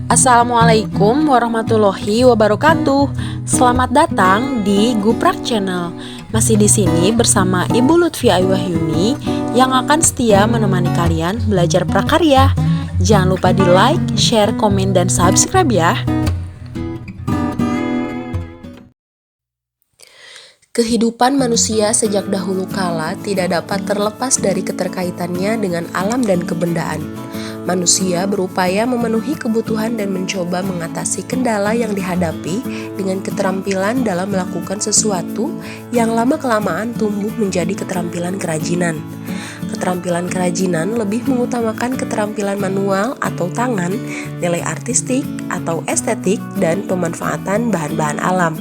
Assalamualaikum warahmatullahi wabarakatuh. Selamat datang di Guprak Channel. Masih di sini bersama Ibu Lutfi Aywahyuni yang akan setia menemani kalian belajar prakarya. Jangan lupa di like, share, komen, dan subscribe ya. Kehidupan manusia sejak dahulu kala tidak dapat terlepas dari keterkaitannya dengan alam dan kebendaan. Manusia berupaya memenuhi kebutuhan dan mencoba mengatasi kendala yang dihadapi dengan keterampilan dalam melakukan sesuatu yang lama-kelamaan tumbuh menjadi keterampilan kerajinan. Keterampilan kerajinan lebih mengutamakan keterampilan manual atau tangan, nilai artistik atau estetik, dan pemanfaatan bahan-bahan alam.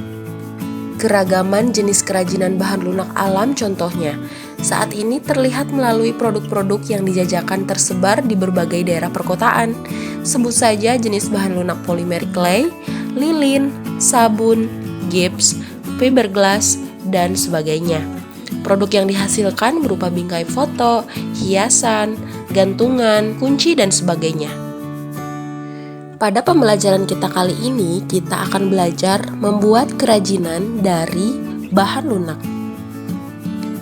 Keragaman jenis kerajinan bahan lunak alam contohnya saat ini terlihat melalui produk-produk yang dijajakan tersebar di berbagai daerah perkotaan. Sebut saja jenis bahan lunak polimer clay, lilin, sabun, gips, fiberglass, dan sebagainya. Produk yang dihasilkan berupa bingkai foto, hiasan, gantungan, kunci, dan sebagainya. Pada pembelajaran kita kali ini, kita akan belajar membuat kerajinan dari bahan lunak.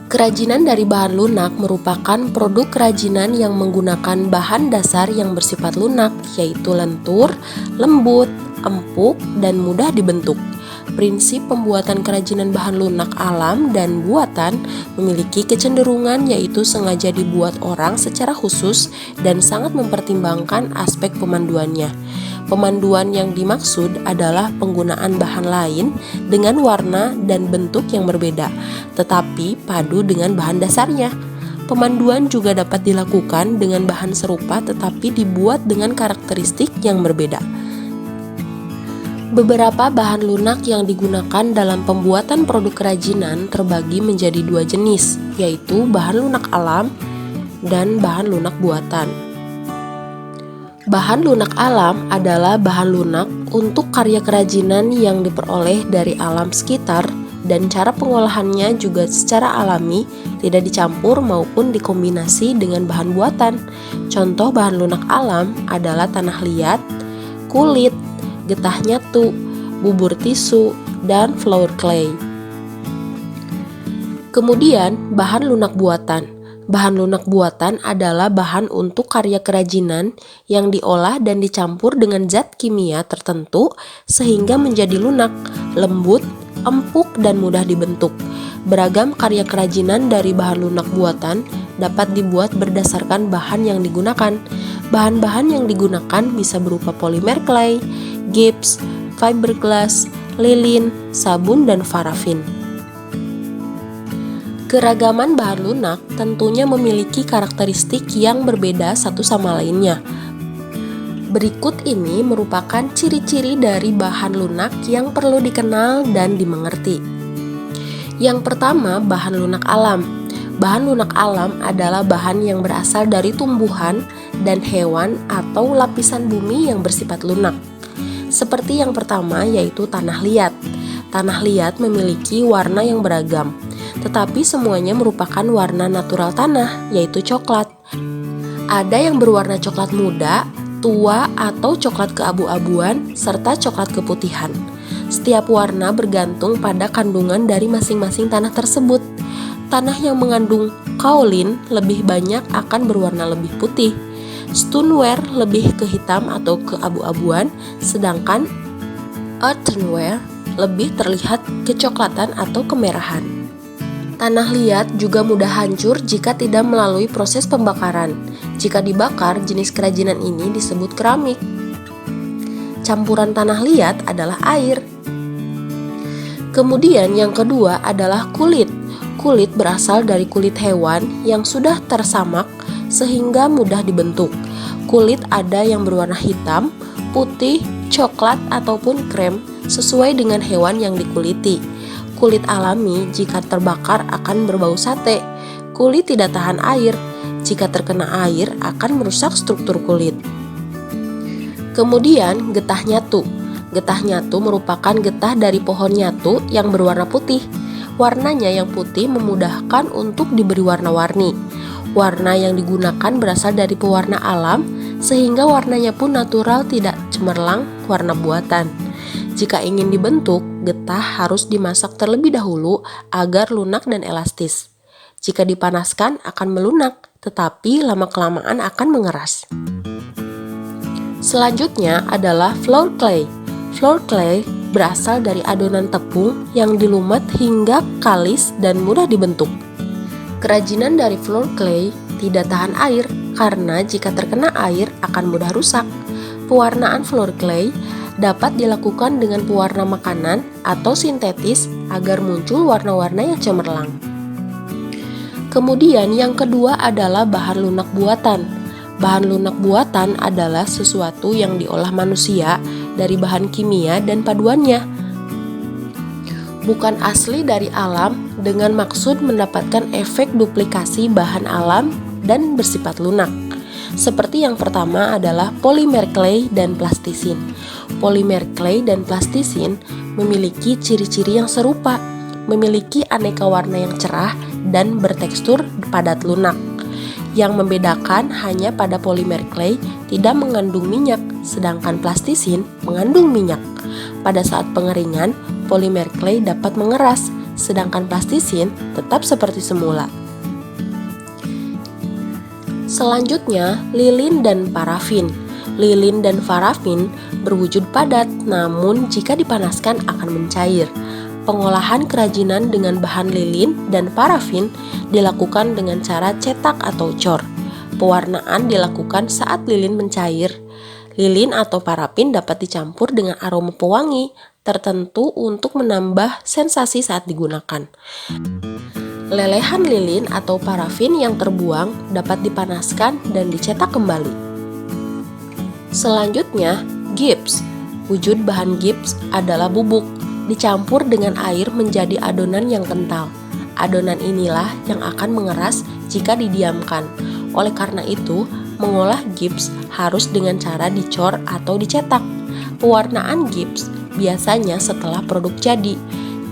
Kerajinan dari bahan lunak merupakan produk kerajinan yang menggunakan bahan dasar yang bersifat lunak, yaitu lentur, lembut, empuk, dan mudah dibentuk. Prinsip pembuatan kerajinan bahan lunak alam dan buatan memiliki kecenderungan yaitu sengaja dibuat orang secara khusus dan sangat mempertimbangkan aspek pemanduannya. Pemanduan yang dimaksud adalah penggunaan bahan lain dengan warna dan bentuk yang berbeda, tetapi padu dengan bahan dasarnya. Pemanduan juga dapat dilakukan dengan bahan serupa tetapi dibuat dengan karakteristik yang berbeda. Beberapa bahan lunak yang digunakan dalam pembuatan produk kerajinan terbagi menjadi dua jenis, yaitu bahan lunak alam dan bahan lunak buatan. Bahan lunak alam adalah bahan lunak untuk karya kerajinan yang diperoleh dari alam sekitar dan cara pengolahannya juga secara alami, tidak dicampur maupun dikombinasi dengan bahan buatan. Contoh bahan lunak alam adalah tanah liat, kulit, getah nyatu, bubur tisu, dan flour clay. Kemudian, bahan lunak buatan. Bahan lunak buatan adalah bahan untuk karya kerajinan yang diolah dan dicampur dengan zat kimia tertentu sehingga menjadi lunak, lembut, empuk, dan mudah dibentuk. Beragam karya kerajinan dari bahan lunak buatan dapat dibuat berdasarkan bahan yang digunakan. Bahan-bahan yang digunakan bisa berupa polimer clay, gips, fiberglass, lilin, sabun, dan parafin. Keragaman bahan lunak tentunya memiliki karakteristik yang berbeda satu sama lainnya. Berikut ini merupakan ciri-ciri dari bahan lunak yang perlu dikenal dan dimengerti. Yang pertama, bahan lunak alam. Bahan lunak alam adalah bahan yang berasal dari tumbuhan dan hewan atau lapisan bumi yang bersifat lunak. Seperti yang pertama yaitu tanah liat. Tanah liat memiliki warna yang beragam, tetapi semuanya merupakan warna natural tanah, yaitu coklat. Ada yang berwarna coklat muda, tua, atau coklat keabu-abuan, serta coklat keputihan. Setiap warna bergantung pada kandungan dari masing-masing tanah tersebut. Tanah yang mengandung kaolin lebih banyak akan berwarna lebih putih. Stoneware lebih ke hitam atau keabu-abuan, sedangkan earthenware lebih terlihat kecoklatan atau kemerahan. Tanah liat juga mudah hancur jika tidak melalui proses pembakaran. Jika dibakar, jenis kerajinan ini disebut keramik. Campuran tanah liat adalah air. Kemudian yang kedua adalah kulit. Kulit berasal dari kulit hewan yang sudah tersamak sehingga mudah dibentuk. Kulit ada yang berwarna hitam, putih, coklat, ataupun krem sesuai dengan hewan yang dikuliti. Kulit alami jika terbakar akan berbau sate. Kulit tidak tahan air. Jika terkena air akan merusak struktur kulit. Kemudian getah nyatu. Getah nyatu merupakan getah dari pohon nyatu yang berwarna putih. Warnanya yang putih memudahkan untuk diberi warna-warni. Warna yang digunakan berasal dari pewarna alam sehingga warnanya pun natural, tidak cemerlang warna buatan. Jika ingin dibentuk, getah harus dimasak terlebih dahulu agar lunak dan elastis. Jika dipanaskan akan melunak, tetapi lama-kelamaan akan mengeras. Selanjutnya adalah flour clay. Flour clay berasal dari adonan tepung yang dilumat hingga kalis dan mudah dibentuk. Kerajinan dari flour clay tidak tahan air karena jika terkena air akan mudah rusak. Pewarnaan flour clay dapat dilakukan dengan pewarna makanan atau sintetis agar muncul warna-warna yang cemerlang. Kemudian yang kedua adalah bahan lunak buatan. Bahan lunak buatan adalah sesuatu yang diolah manusia dari bahan kimia dan paduannya. Bukan asli dari alam dengan maksud mendapatkan efek duplikasi bahan alam dan bersifat lunak. Seperti yang pertama adalah polimer clay dan plastisin. Polimer clay dan plastisin memiliki ciri-ciri yang serupa, memiliki aneka warna yang cerah dan bertekstur padat lunak. Yang membedakan hanya pada polimer clay tidak mengandung minyak, sedangkan plastisin mengandung minyak. Pada saat pengeringan, polimer clay dapat mengeras, sedangkan plastisin tetap seperti semula. Selanjutnya, lilin dan parafin. Lilin dan parafin berwujud padat, namun jika dipanaskan akan mencair. Pengolahan kerajinan dengan bahan lilin dan parafin dilakukan dengan cara cetak atau cor. Pewarnaan dilakukan saat lilin mencair. Lilin atau parafin dapat dicampur dengan aroma pewangi tertentu untuk menambah sensasi saat digunakan. Lelehan lilin atau parafin yang terbuang dapat dipanaskan dan dicetak kembali. Selanjutnya, gips. Wujud bahan gips adalah bubuk, dicampur dengan air menjadi adonan yang kental. Adonan inilah yang akan mengeras jika didiamkan. Oleh karena itu, mengolah gips harus dengan cara dicor atau dicetak. Pewarnaan gips biasanya setelah produk jadi.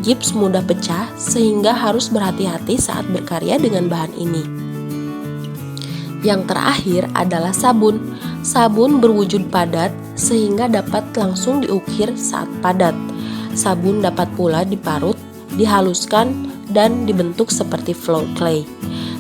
Gips mudah pecah sehingga harus berhati-hati saat berkarya dengan bahan ini. Yang terakhir adalah sabun. Sabun berwujud padat sehingga dapat langsung diukir saat padat. Sabun dapat pula diparut, dihaluskan, dan dibentuk seperti flour clay.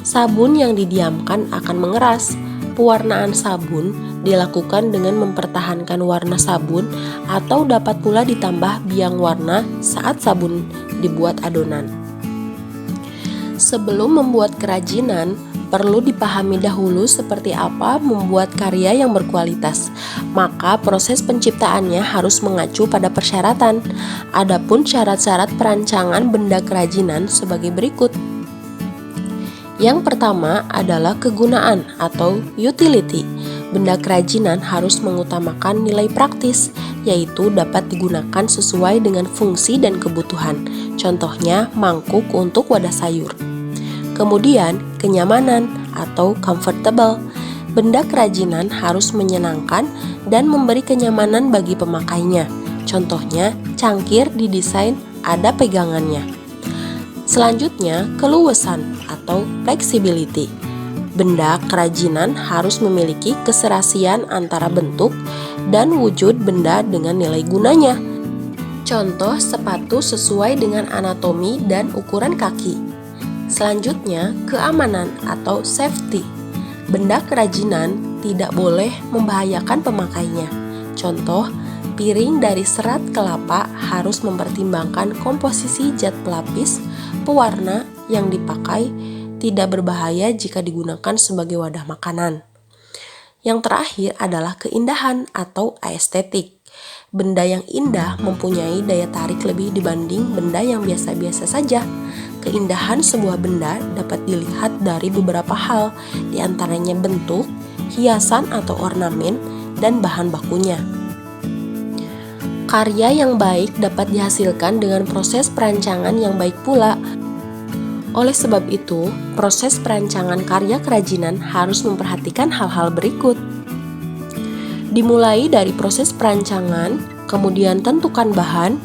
Sabun yang didiamkan akan mengeras. Pewarnaan sabun dilakukan dengan mempertahankan warna sabun atau dapat pula ditambah biang warna saat sabun dibuat adonan. Sebelum membuat kerajinan, perlu dipahami dahulu seperti apa membuat karya yang berkualitas. Maka proses penciptaannya harus mengacu pada persyaratan. Adapun syarat-syarat perancangan benda kerajinan sebagai berikut. Yang pertama adalah kegunaan atau utility. Benda kerajinan harus mengutamakan nilai praktis, yaitu dapat digunakan sesuai dengan fungsi dan kebutuhan. Contohnya, mangkuk untuk wadah sayur. Kemudian, kenyamanan atau comfortable. Benda kerajinan harus menyenangkan dan memberi kenyamanan bagi pemakainya. Contohnya, cangkir didesain ada pegangannya. Selanjutnya, keluasan atau flexibility. Benda kerajinan harus memiliki keserasian antara bentuk dan wujud benda dengan nilai gunanya. Contoh, sepatu sesuai dengan anatomi dan ukuran kaki. Selanjutnya, keamanan atau safety. Benda kerajinan tidak boleh membahayakan pemakainya. Contoh, piring dari serat kelapa harus mempertimbangkan komposisi zat pelapis, pewarna yang dipakai, tidak berbahaya jika digunakan sebagai wadah makanan. Yang terakhir adalah keindahan atau aesthetic. Benda yang indah mempunyai daya tarik lebih dibanding benda yang biasa-biasa saja. Keindahan sebuah benda dapat dilihat dari beberapa hal, diantaranya bentuk, hiasan atau ornamen, dan bahan bakunya. Karya yang baik dapat dihasilkan dengan proses perancangan yang baik pula. Oleh sebab itu, proses perancangan karya kerajinan harus memperhatikan hal-hal berikut. Dimulai dari proses perancangan, kemudian tentukan bahan,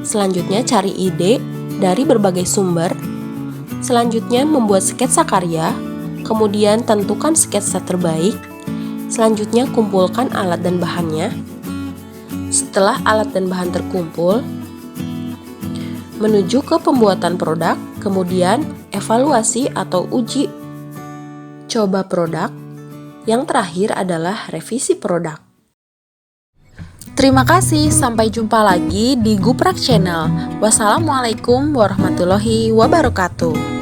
selanjutnya cari ide dari berbagai sumber, selanjutnya membuat sketsa karya, kemudian tentukan sketsa terbaik, Selanjutnya, kumpulkan alat dan bahannya. Setelah alat dan bahan terkumpul, menuju ke pembuatan produk, kemudian evaluasi atau uji coba produk. Yang terakhir adalah revisi produk. Terima kasih, sampai jumpa lagi di Guprak Channel. Wassalamualaikum warahmatullahi wabarakatuh.